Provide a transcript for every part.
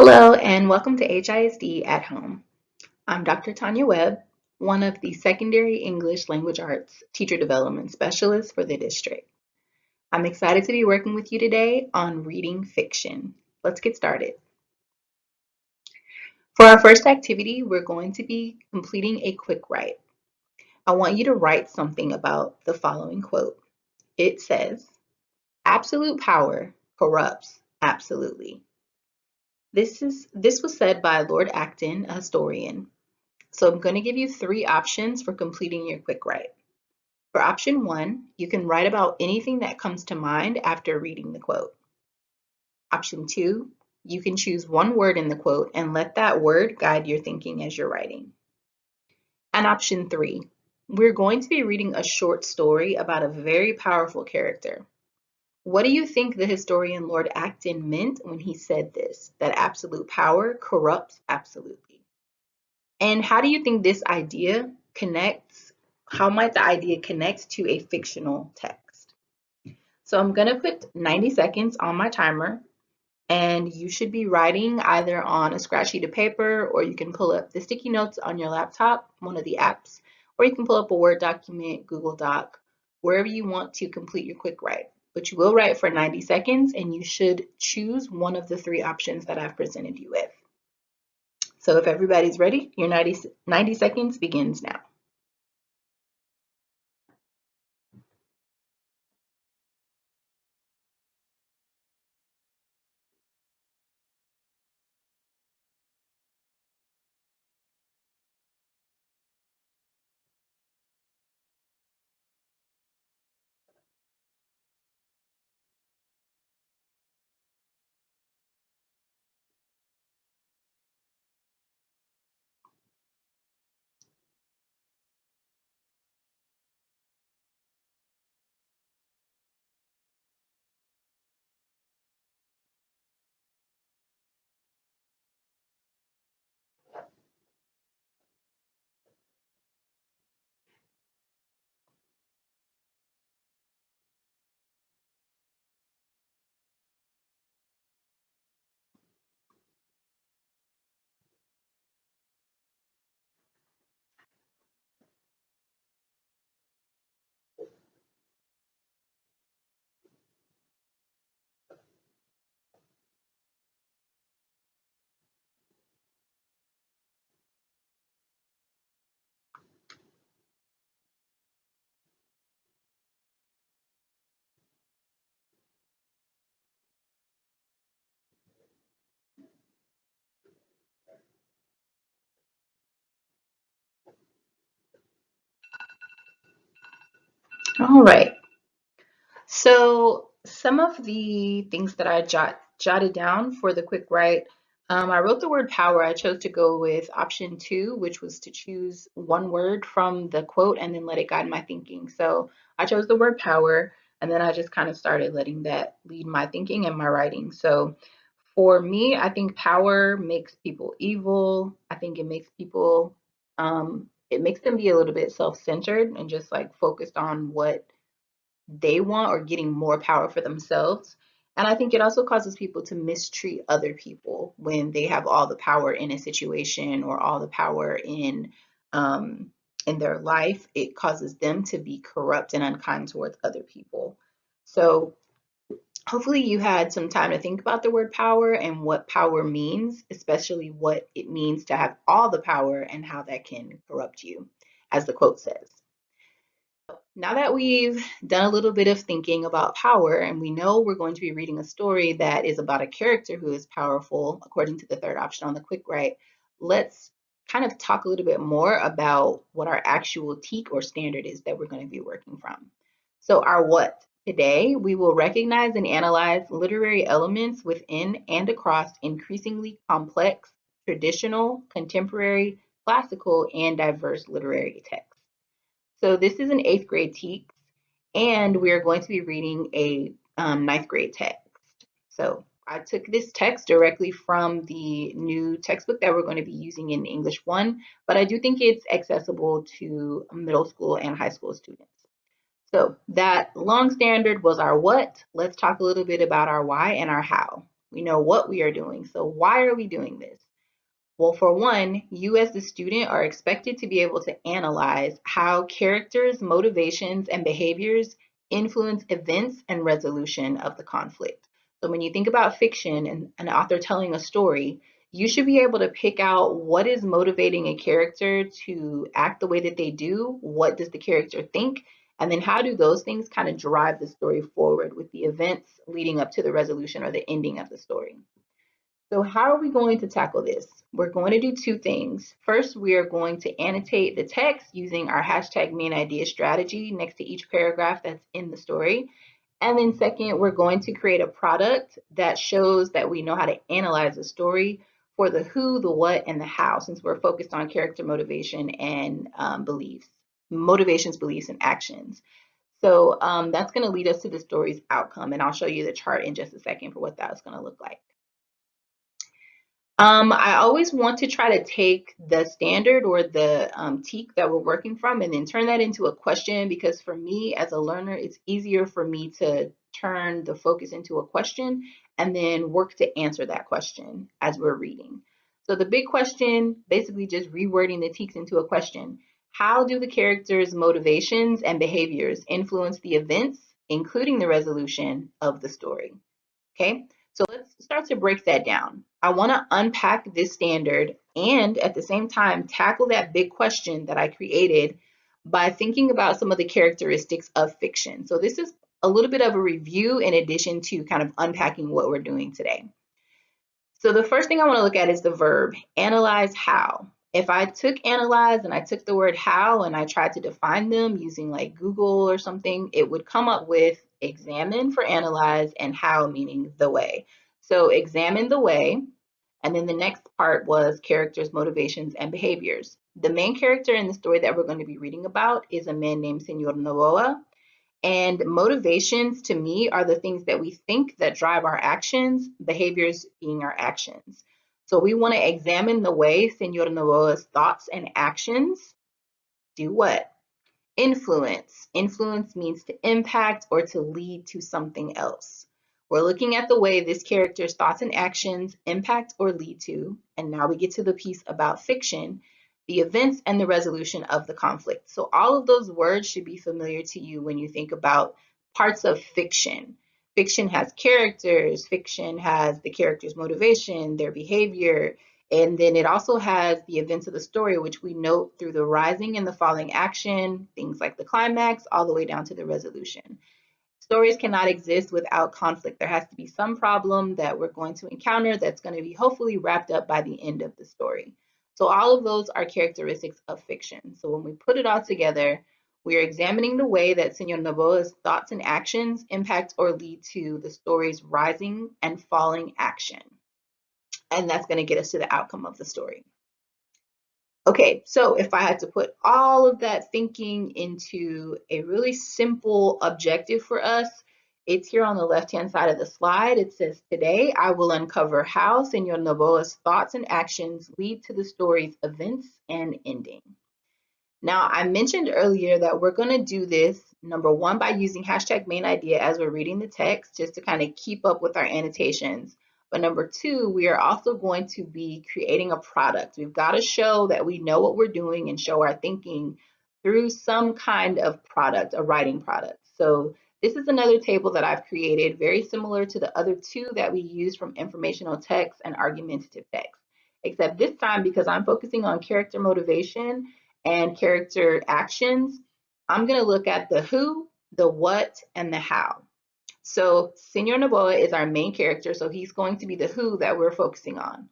Hello and welcome to HISD at Home. I'm Dr. Tanya Webb, one of the Secondary English Language Arts Teacher Development Specialists for the district. I'm excited to be working with you today on reading fiction. Let's get started. For our first activity, we're going to be completing a quick write. I want you to write something about the following quote. It says, "Absolute power corrupts absolutely." This was said by Lord Acton, a historian. So I'm going to give you three options for completing your quick write. For option one, you can write about anything that comes to mind after reading the quote. Option two, you can choose one word in the quote and let that word guide your thinking as you're writing. And option three, we're going to be reading a short story about a very powerful character. What do you think the historian Lord Acton meant when he said this, that absolute power corrupts absolutely? And how do you think this idea connects? How might the idea connect to a fictional text? So I'm going to put 90 seconds on my timer, and you should be writing either on a scratch sheet of paper, or you can pull up the sticky notes on your laptop, one of the apps, or you can pull up a Word document, Google Doc, wherever you want to complete your quick write. But you will write for 90 seconds, and you should choose one of the three options that I've presented you with. So if everybody's ready, your 90 seconds begins now. All right. So some of the things that I jotted down for the quick write, I wrote the word power. I chose to go with option two, which was to choose one word from the quote and then let it guide my thinking. So I chose the word power, and then I just kind of started letting that lead my thinking and my writing. So for me, I think power makes people evil. I think it makes them be a little bit self-centered and just like focused on what they want or getting more power for themselves. And I think it also causes people to mistreat other people when they have all the power in a situation or all the power in their life. It causes them to be corrupt and unkind towards other people. So hopefully you had some time to think about the word power and what power means, especially what it means to have all the power and how that can corrupt you, as the quote says. Now that we've done a little bit of thinking about power and we know we're going to be reading a story that is about a character who is powerful, according to the third option on the quick write, let's kind of talk a little bit more about what our actual TEK or standard is that we're going to be working from. So our what? Today, we will recognize and analyze literary elements within and across increasingly complex, traditional, contemporary, classical, and diverse literary texts. So this is an eighth grade TEKS, and we are going to be reading a ninth grade text. So I took this text directly from the new textbook that we're going to be using in English 1, but I do think it's accessible to middle school and high school students. So that long standard was our what. Let's talk a little bit about our why and our how. We know what we are doing. So why are we doing this? Well, for one, you as the student are expected to be able to analyze how characters, motivations, and behaviors influence events and resolution of the conflict. So when you think about fiction and an author telling a story, you should be able to pick out what is motivating a character to act the way that they do, what does the character think, and then how do those things kind of drive the story forward with the events leading up to the resolution or the ending of the story. So how are we going to tackle this? We're going to do two things. First, we are going to annotate the text using our hashtag main idea strategy next to each paragraph that's in the story. And then second, we're going to create a product that shows that we know how to analyze the story for the who, the what, and the how, since we're focused on character motivation and beliefs, motivations, beliefs, and actions. So that's going to lead us to the story's outcome. And I'll show you the chart in just a second for what that's going to look like. I always want to try to take the standard or the TEK that we're working from and then turn that into a question, because for me as a learner, it's easier for me to turn the focus into a question and then work to answer that question as we're reading. So the big question, basically just rewording the TEKs into a question. How do the characters' motivations and behaviors influence the events, including the resolution of the story? Okay, so let's start to break that down. I want to unpack this standard and at the same time tackle that big question that I created by thinking about some of the characteristics of fiction. So this is a little bit of a review in addition to kind of unpacking what we're doing today. So the first thing I want to look at is the verb, analyze how. If I took analyze and I took the word how and I tried to define them using like Google or something, it would come up with examine for analyze and how meaning the way. So examine the way, and then the next part was characters, motivations, and behaviors. The main character in the story that we're going to be reading about is a man named Senor Novoa. And motivations to me are the things that we think that drive our actions, behaviors being our actions. So we want to examine the way Senor Novoa's thoughts and actions do what? Influence. Influence means to impact or to lead to something else. We're looking at the way this character's thoughts and actions impact or lead to, and now we get to the piece about fiction, the events and the resolution of the conflict. So all of those words should be familiar to you when you think about parts of fiction. Fiction has characters, fiction has the character's motivation, their behavior, and then it also has the events of the story, which we note through the rising and the falling action, things like the climax, all the way down to the resolution. Stories cannot exist without conflict. There has to be some problem that we're going to encounter that's going to be hopefully wrapped up by the end of the story. So all of those are characteristics of fiction. So when we put it all together, we are examining the way that Senor Novoa's thoughts and actions impact or lead to the story's rising and falling action. And that's going to get us to the outcome of the story. Okay, so if I had to put all of that thinking into a really simple objective for us, it's here on the left-hand side of the slide. It says, today I will uncover how Senor Novoa's thoughts and actions lead to the story's events and ending. Now, I mentioned earlier that we're going to do this, number one, by using hashtag main idea as we're reading the text, just to kind of keep up with our annotations. But number two, we are also going to be creating a product. We've got to show that we know what we're doing and show our thinking through some kind of product, a writing product. So this is another table that I've created, very similar to the other two that we use from informational text and argumentative text. Except this time, because I'm focusing on character motivation and character actions, I'm going to look at the who, the what, and the how. So Senor Novoa is our main character, so he's going to be the who that we're focusing on.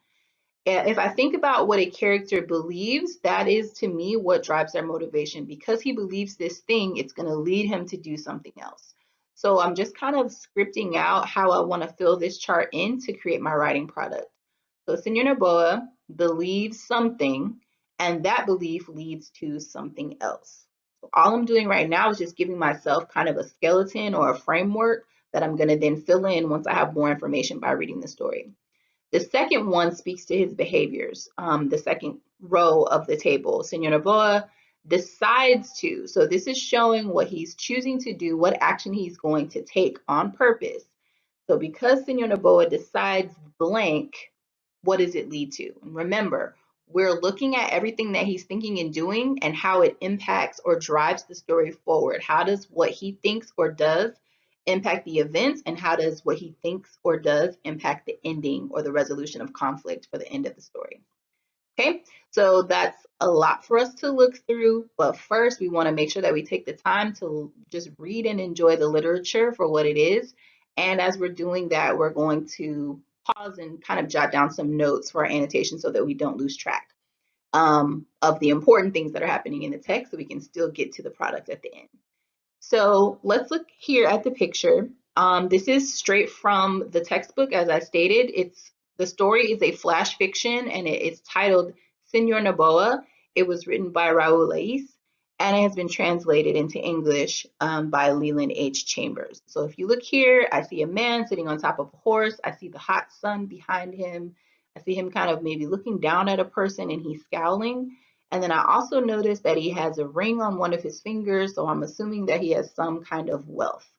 If I think about what a character believes, that is to me what drives their motivation. Because he believes this thing, it's going to lead him to do something else. So I'm just kind of scripting out how I want to fill this chart in to create my writing product. So Senor Novoa believes something, and that belief leads to something else. So all I'm doing right now is just giving myself kind of a skeleton or a framework that I'm going to then fill in once I have more information by reading the story. The second one speaks to his behaviors. The second row of the table, Senor Novoa decides to. So this is showing what he's choosing to do, what action he's going to take on purpose. So because Senor Noboa decides blank, what does it lead to? And remember, we're looking at everything that he's thinking and doing and how it impacts or drives the story forward. How does what he thinks or does impact the events, and how does what he thinks or does impact the ending or the resolution of conflict for the end of the story? Okay, so that's a lot for us to look through, but first we want to make sure that we take the time to just read and enjoy the literature for what it is. And as we're doing that, we're going to pause and kind of jot down some notes for our annotation so that we don't lose track of the important things that are happening in the text so we can still get to the product at the end. So let's look here at the picture. This is straight from the textbook, as I stated. The story is a flash fiction, and it's titled Senor Noboa. It was written by Raul Lais, and it has been translated into English by Leland H. Chambers. So if you look here, I see a man sitting on top of a horse. I see the hot sun behind him. I see him kind of maybe looking down at a person, and he's scowling. And then I also noticed that he has a ring on one of his fingers, so I'm assuming that he has some kind of wealth.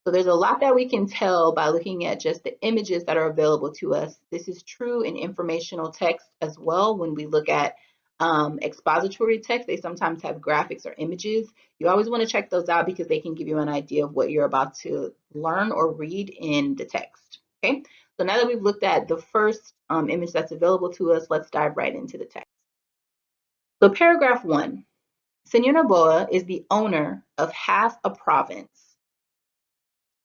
So there's a lot that we can tell by looking at just the images that are available to us. This is true in informational text as well. When we look at expository text, they sometimes have graphics or images. You always want to check those out because they can give you an idea of what you're about to learn or read in the text. Okay, so now that we've looked at the first image that's available to us, let's dive right into the text. So paragraph 1, Senor Noboa is the owner of half a province.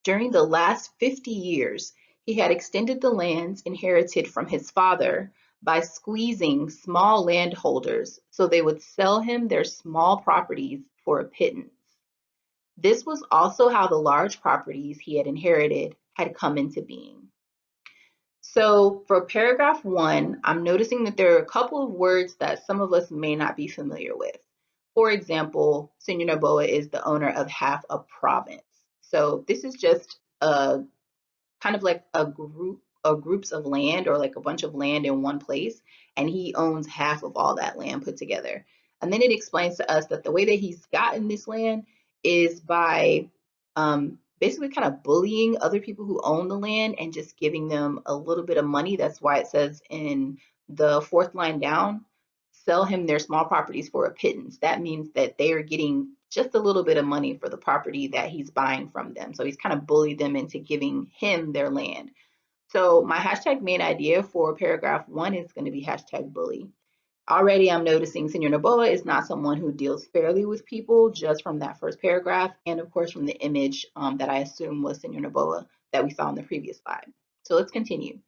During the last 50 years, he had extended the lands inherited from his father by squeezing small landholders so they would sell him their small properties for a pittance. This was also how the large properties he had inherited had come into being. So for paragraph 1, I'm noticing that there are a couple of words that some of us may not be familiar with. For example, Senor Noboa is the owner of half a province. So this is just a kind of like a group of groups of land, or like a bunch of land in one place, and he owns half of all that land put together. And then it explains to us that the way that he's gotten this land is by basically kind of bullying other people who own the land and just giving them a little bit of money. That's why it says in the fourth line down, sell him their small properties for a pittance. That means that they are getting just a little bit of money for the property that he's buying from them. So he's kind of bullied them into giving him their land. So my hashtag main idea for paragraph 1 is going to be hashtag bully. Already I'm noticing Senor Noboa is not someone who deals fairly with people, just from that first paragraph, and of course from the image that I assume was Senor Noboa that we saw in the previous slide. So let's continue.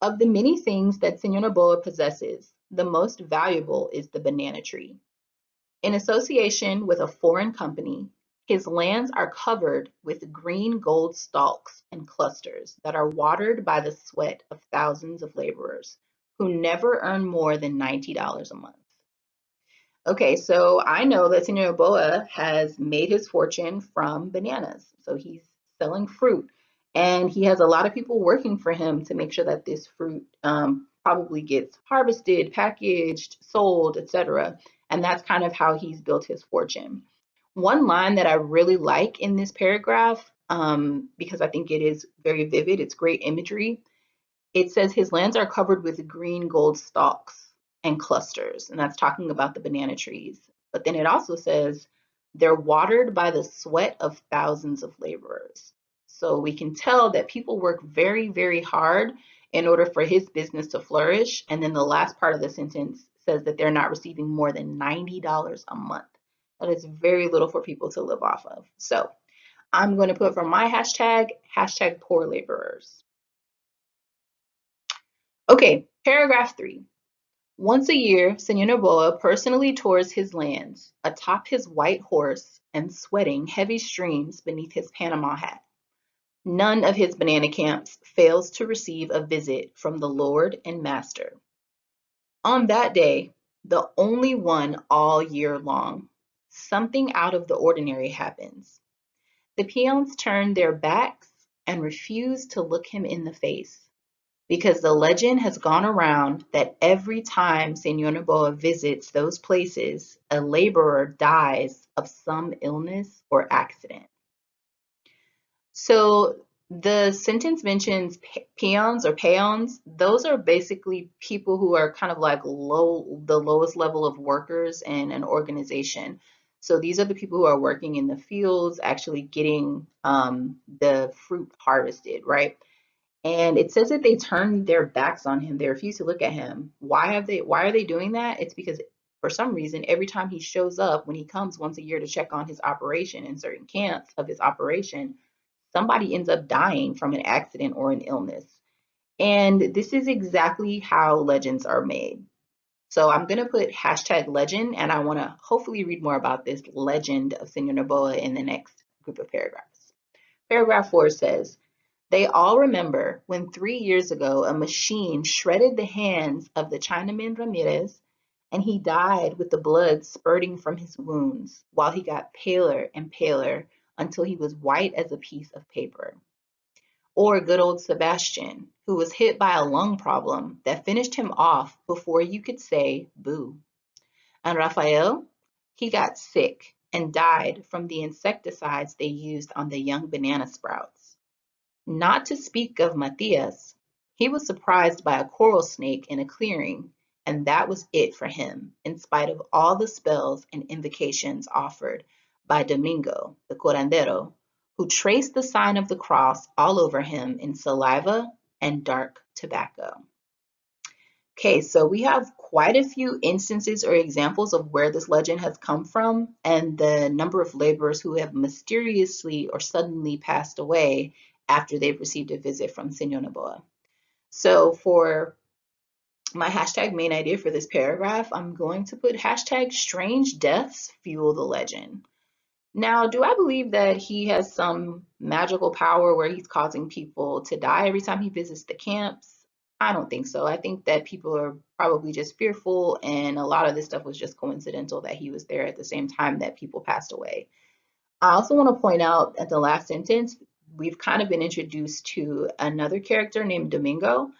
Of the many things that Senor Noboa possesses, the most valuable is the banana tree. In association with a foreign company, his lands are covered with green gold stalks and clusters that are watered by the sweat of thousands of laborers who never earn more than $90 a month. Okay, so I know that Senor Boa has made his fortune from bananas. So he's selling fruit, and he has a lot of people working for him to make sure that this fruit probably gets harvested, packaged, sold, etc. And that's kind of how he's built his fortune. One line that I really like in this paragraph, because I think it is very vivid, it's great imagery. It says his lands are covered with green gold stalks and clusters, and that's talking about the banana trees. But then it also says they're watered by the sweat of thousands of laborers. So we can tell that people work very, very hard in order for his business to flourish. And then the last part of the sentence says that they're not receiving more than $90 a month. That is very little for people to live off of. So I'm going to put for my hashtag, hashtag poor laborers. Okay, paragraph 3. Once a year, Senor Noboa personally tours his lands, atop his white horse and sweating heavy streams beneath his Panama hat. None of his banana camps fails to receive a visit from the Lord and Master. On that day, the only one all year long, something out of the ordinary happens. The peons turn their backs and refuse to look him in the face, because the legend has gone around that every time Senor Noboa visits those places, a laborer dies of some illness or accident. So The sentence mentions peons or peons. Those are basically people who are kind of like the lowest level of workers in an organization. So these are the people who are working in the fields, actually getting the fruit harvested, right? And it says that they turned their backs on him. They refuse to look at him. Why are they doing that? It's because for some reason, every time he shows up, when he comes once a year to check on his operation in certain camps of his operation, somebody ends up dying from an accident or an illness. And this is exactly how legends are made. So I'm going to put hashtag legend, and I want to hopefully read more about this legend of Senor Noboa in the next group of paragraphs. Paragraph 4 says, they all remember when 3 years ago a machine shredded the hands of the Chinaman Ramirez, and he died with the blood spurting from his wounds while he got paler and paler until he was white as a piece of paper. Or good old Sebastian, who was hit by a lung problem that finished him off before you could say boo. And Rafael, he got sick and died from the insecticides they used on the young banana sprouts. Not to speak of Matias, he was surprised by a coral snake in a clearing, and that was it for him, in spite of all the spells and invocations offered by Domingo, the curandero, who traced the sign of the cross all over him in saliva and dark tobacco. Okay, so we have quite a few instances or examples of where this legend has come from and the number of laborers who have mysteriously or suddenly passed away after they've received a visit from Senor Noboa. So for my hashtag main idea for this paragraph, I'm going to put hashtag strange deaths fuel the legend. Now, do I believe that he has some magical power where he's causing people to die every time he visits the camps? I don't think so. I think that people are probably just fearful, and a lot of this stuff was just coincidental that he was there at the same time that people passed away. I also want to point out at the last sentence, we've kind of been introduced to another character named Domingo.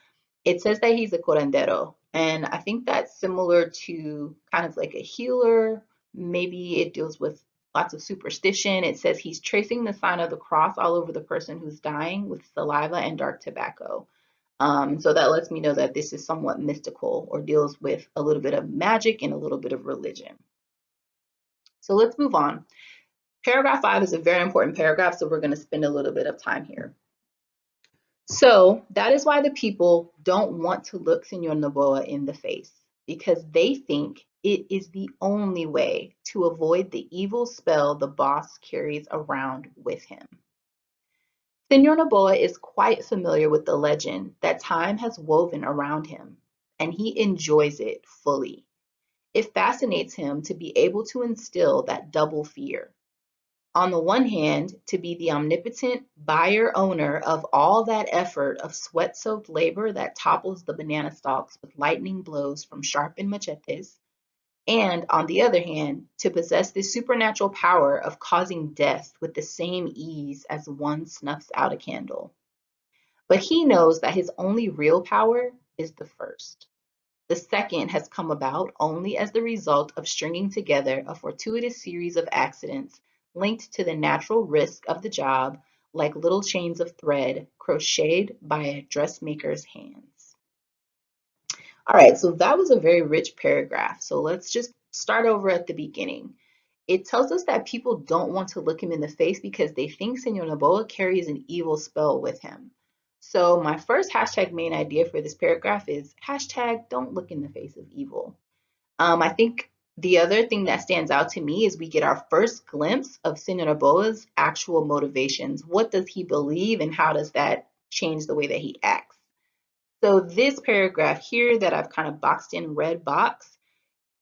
It says that he's a curandero, and I think that's similar to kind of like a healer. Maybe it deals with lots of superstition. It says he's tracing the sign of the cross all over the person who's dying with saliva and dark tobacco. So that lets me know that this is somewhat mystical or deals with a little bit of magic and a little bit of religion. So let's move on. Paragraph 5 is a very important paragraph, so we're going to spend a little bit of time here. So that is why the people don't want to look Senor Noboa in the face, because they think it is the only way to avoid the evil spell the boss carries around with him. Senor Noboa is quite familiar with the legend that time has woven around him, and he enjoys it fully. It fascinates him to be able to instill that double fear. On the one hand, to be the omnipotent buyer-owner of all that effort of sweat-soaked labor that topples the banana stalks with lightning blows from sharpened machetes, and on the other hand, to possess the supernatural power of causing death with the same ease as one snuffs out a candle. But he knows that his only real power is the first. The second has come about only as the result of stringing together a fortuitous series of accidents linked to the natural risk of the job, like little chains of thread crocheted by a dressmaker's hands. All right, so that was a very rich paragraph. So let's just start over at the beginning. It tells us that people don't want to look him in the face because they think Senor Noboa carries an evil spell with him. So my first hashtag main idea for this paragraph is hashtag don't look in the face of evil. I think the other thing that stands out to me is we get our first glimpse of Senor Noboa's actual motivations. What does he believe and how does that change the way that he acts? So this paragraph here that I've kind of boxed in red box,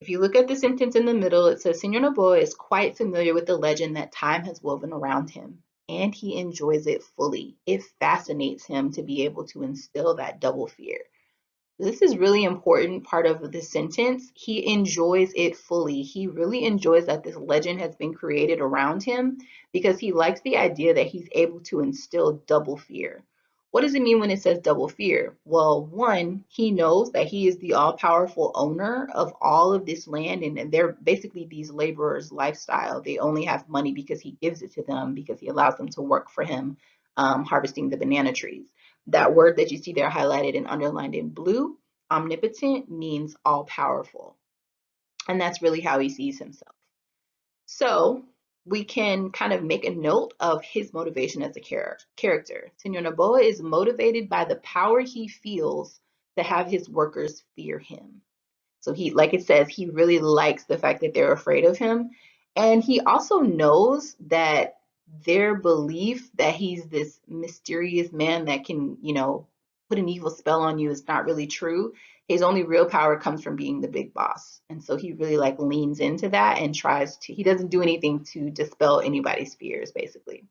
if you look at the sentence in the middle, it says Senor Noboa is quite familiar with the legend that time has woven around him, and he enjoys it fully. It fascinates him to be able to instill that double fear. This is really important part of the sentence. He enjoys it fully. He really enjoys that this legend has been created around him because he likes the idea that he's able to instill double fear. What does it mean when it says double fear? Well, one, he knows that he is the all-powerful owner of all of this land, and they're basically these laborers' lifestyle. They only have money because he gives it to them, because he allows them to work for him harvesting the banana trees. That word that you see there highlighted and underlined in blue, omnipotent, means all powerful. And that's really how he sees himself. So we can kind of make a note of his motivation as a character. Senor Noboa is motivated by the power he feels to have his workers fear him. So he, like it says, he really likes the fact that they're afraid of him. And he also knows that their belief that he's this mysterious man that can, put an evil spell on you is not really true. His only real power comes from being the big boss. And so he really like leans into that and he doesn't do anything to dispel anybody's fears, basically.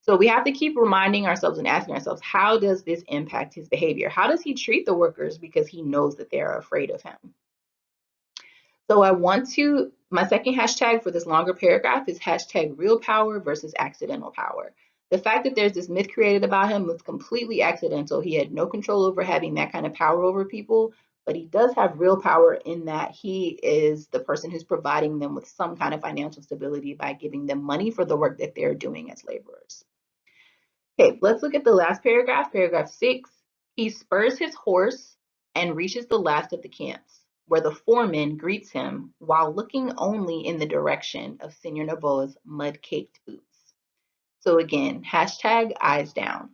So we have to keep reminding ourselves and asking ourselves, how does this impact his behavior? How does he treat the workers because he knows that they're afraid of him? So my second hashtag for this longer paragraph is hashtag real power versus accidental power. The fact that there's this myth created about him was completely accidental. He had no control over having that kind of power over people, but he does have real power in that he is the person who's providing them with some kind of financial stability by giving them money for the work that they're doing as laborers. Okay, let's look at the last paragraph, paragraph 6. He spurs his horse and reaches the last of the camps, where the foreman greets him while looking only in the direction of Senor Noboa's mud-caked boots. So again, hashtag eyes down.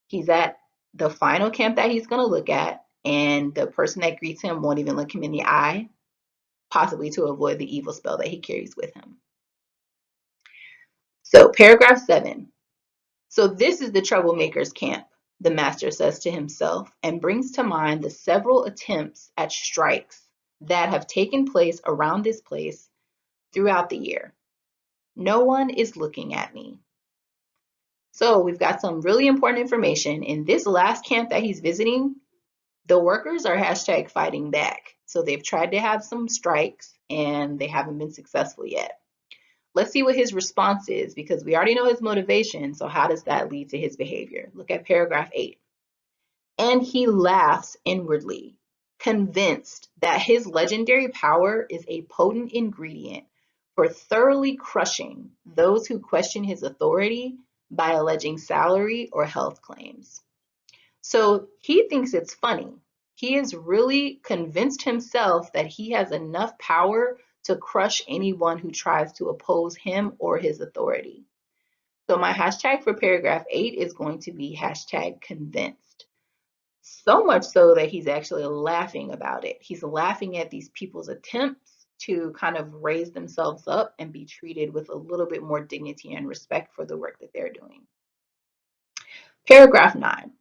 He's at the final camp that he's going to look at, and the person that greets him won't even look him in the eye, possibly to avoid the evil spell that he carries with him. So paragraph 7. So this is the troublemaker's camp, the master says to himself, and brings to mind the several attempts at strikes that have taken place around this place throughout the year. No one is looking at me. So we've got some really important information. In this last camp that he's visiting, the workers are hashtag fighting back. So they've tried to have some strikes and they haven't been successful yet. Let's see what his response is, because we already know his motivation. So how does that lead to his behavior? Look at paragraph 8. And he laughs inwardly, convinced that his legendary power is a potent ingredient for thoroughly crushing those who question his authority by alleging salary or health claims. So he thinks it's funny. He has really convinced himself that he has enough power to crush anyone who tries to oppose him or his authority. So my hashtag for paragraph 8 is going to be hashtag convinced. So much so that he's actually laughing about it. He's laughing at these people's attempts to kind of raise themselves up and be treated with a little bit more dignity and respect for the work that they're doing. Paragraph 9.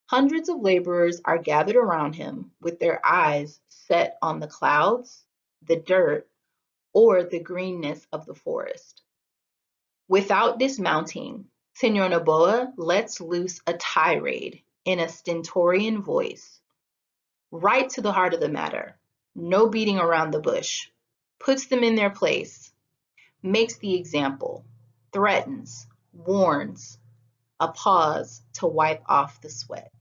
Hundreds of laborers are gathered around him with their eyes set on the clouds, the dirt, or the greenness of the forest. Without dismounting, Senor Noboa lets loose a tirade in a stentorian voice, right to the heart of the matter, no beating around the bush, puts them in their place, makes the example, threatens, warns, a pause to wipe off the sweat.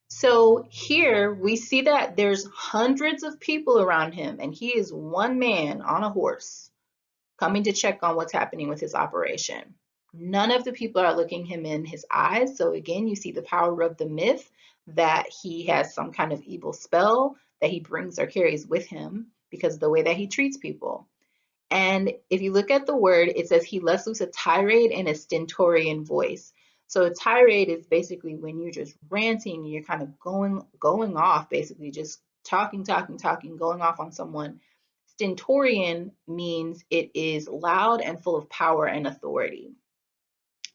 So here we see that there's hundreds of people around him, and he is one man on a horse coming to check on what's happening with his operation. None of the people are looking him in his eyes. So again, you see the power of the myth that he has some kind of evil spell that he brings or carries with him because of the way that he treats people. And if you look at the word, it says he lets loose a tirade in a stentorian voice. So a tirade is basically when you're just ranting, you're kind of going off, basically just talking, going off on someone. Stentorian means it is loud and full of power and authority.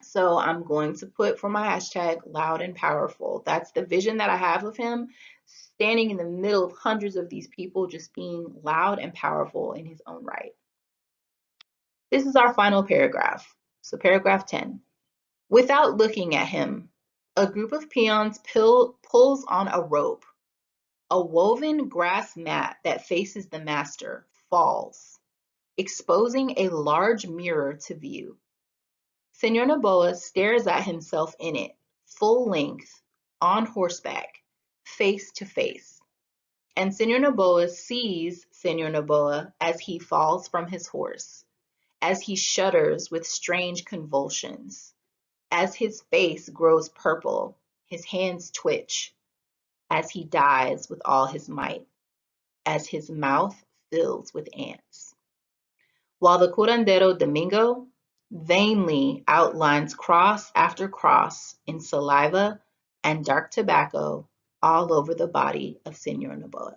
So I'm going to put for my hashtag loud and powerful. That's the vision that I have of him, standing in the middle of hundreds of these people, just being loud and powerful in his own right. This is our final paragraph. So paragraph 10. Without looking at him, a group of peons pulls on a rope. A woven grass mat that faces the master falls, exposing a large mirror to view. Senor Noboa stares at himself in it, full length, on horseback, face to face. And Senor Noboa sees Senor Noboa as he falls from his horse, as he shudders with strange convulsions, as his face grows purple, his hands twitch, as he dies with all his might, as his mouth fills with ants. While the curandero Domingo vainly outlines cross after cross in saliva and dark tobacco all over the body of Senor Noboa.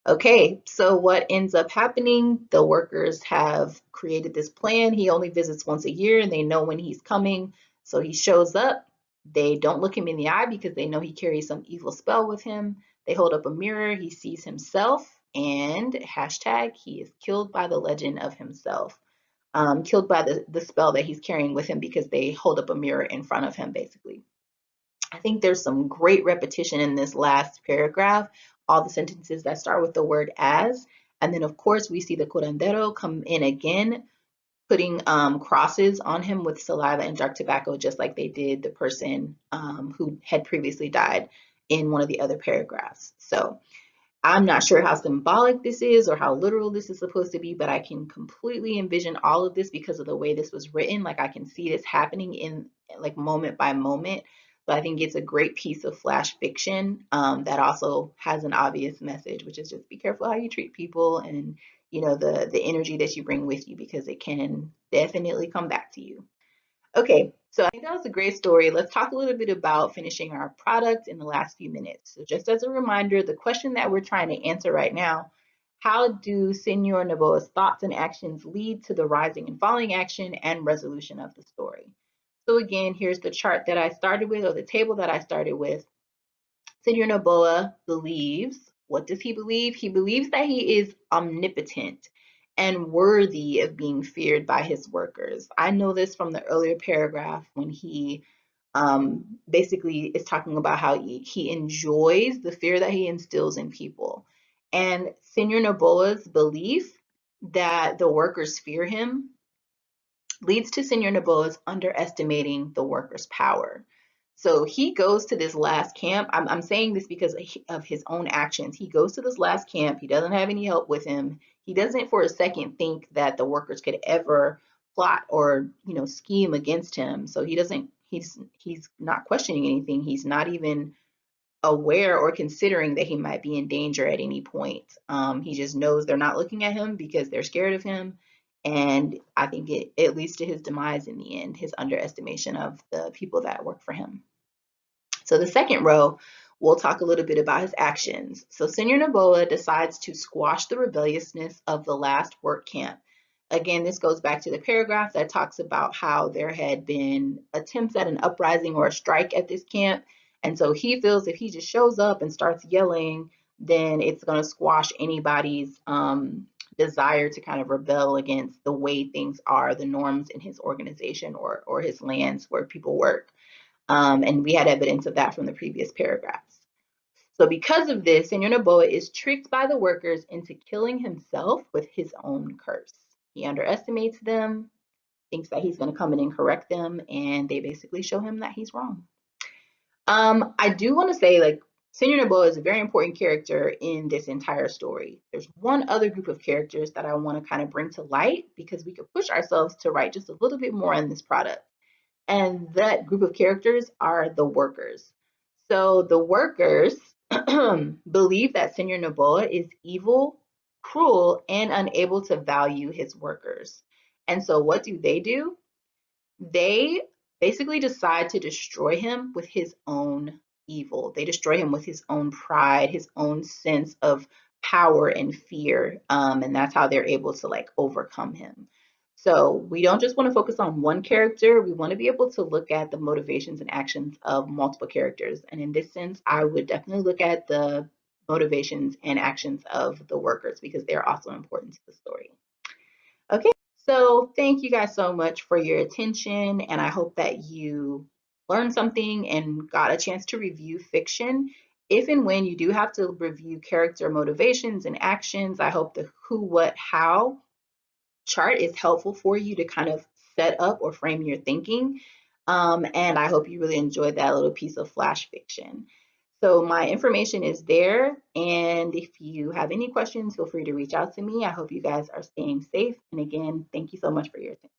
Okay, so what ends up happening? The workers have created this plan. He only visits once a year and they know when he's coming. So he shows up. They don't look him in the eye because they know he carries some evil spell with him. They hold up a mirror. He sees himself and hashtag he is killed by the legend of himself. Killed by the spell that he's carrying with him because they hold up a mirror in front of him, basically. I think there's some great repetition in this last paragraph, all the sentences that start with the word as. And then, of course, we see the curandero come in again, putting crosses on him with saliva and dark tobacco, just like they did the person who had previously died in one of the other paragraphs. So I'm not sure how symbolic this is or how literal this is supposed to be, but I can completely envision all of this because of the way this was written. Like I can see this happening in like moment by moment. So I think it's a great piece of flash fiction that also has an obvious message, which is just be careful how you treat people and the energy that you bring with you because it can definitely come back to you. Okay, so I think that was a great story. Let's talk a little bit about finishing our product in the last few minutes. So just as a reminder, the question that we're trying to answer right now, how do Senor Noboa's thoughts and actions lead to the rising and falling action and resolution of the story? So again, here's the chart that I started with, or the table that I started with. Senor Noboa believes, what does he believe? He believes that he is omnipotent and worthy of being feared by his workers. I know this from the earlier paragraph when he basically is talking about how he enjoys the fear that he instills in people. And Senor Noboa's belief that the workers fear him leads to Senor Noboa's underestimating the workers' power. So he goes to this last camp. I'm saying this because of his own actions. He goes to this last camp. He doesn't have any help with him. He doesn't for a second think that the workers could ever plot or scheme against him. So he's not questioning anything. He's not even aware or considering that he might be in danger at any point. He just knows they're not looking at him because they're scared of him. And I think it leads to his demise in the end, his underestimation of the people that work for him. So the second row, we'll talk a little bit about his actions. So Senor Noboa decides to squash the rebelliousness of the last work camp. Again, this goes back to the paragraph that talks about how there had been attempts at an uprising or a strike at this camp. And so he feels if he just shows up and starts yelling, then it's going to squash anybody's desire to kind of rebel against the way things are, the norms in his organization or his lands where people work. And we had evidence of that from the previous paragraphs. So because of this, Senor Noboa is tricked by the workers into killing himself with his own curse. He underestimates them, thinks that he's going to come in and correct them, and they basically show him that he's wrong. I do want to say, like, Senor Noboa is a very important character in this entire story. There's one other group of characters that I want to kind of bring to light because we could push ourselves to write just a little bit more on this product. And that group of characters are the workers. So the workers believe that Senor Noboa is evil, cruel, and unable to value his workers. And so what do? They basically decide to destroy him with his own evil. They destroy him with his own pride, his own sense of power and fear. And that's how they're able to like overcome him. So we don't just want to focus on one character. We want to be able to look at the motivations and actions of multiple characters. And in this sense, I would definitely look at the motivations and actions of the workers because they're also important to the story. Okay, so thank you guys so much for your attention, and I hope that you learned something and got a chance to review fiction. If and when you do have to review character motivations and actions, I hope the who, what, how chart is helpful for you to kind of set up or frame your thinking. And I hope you really enjoyed that little piece of flash fiction. So my information is there. And if you have any questions, feel free to reach out to me. I hope you guys are staying safe. And again, thank you so much for your attention.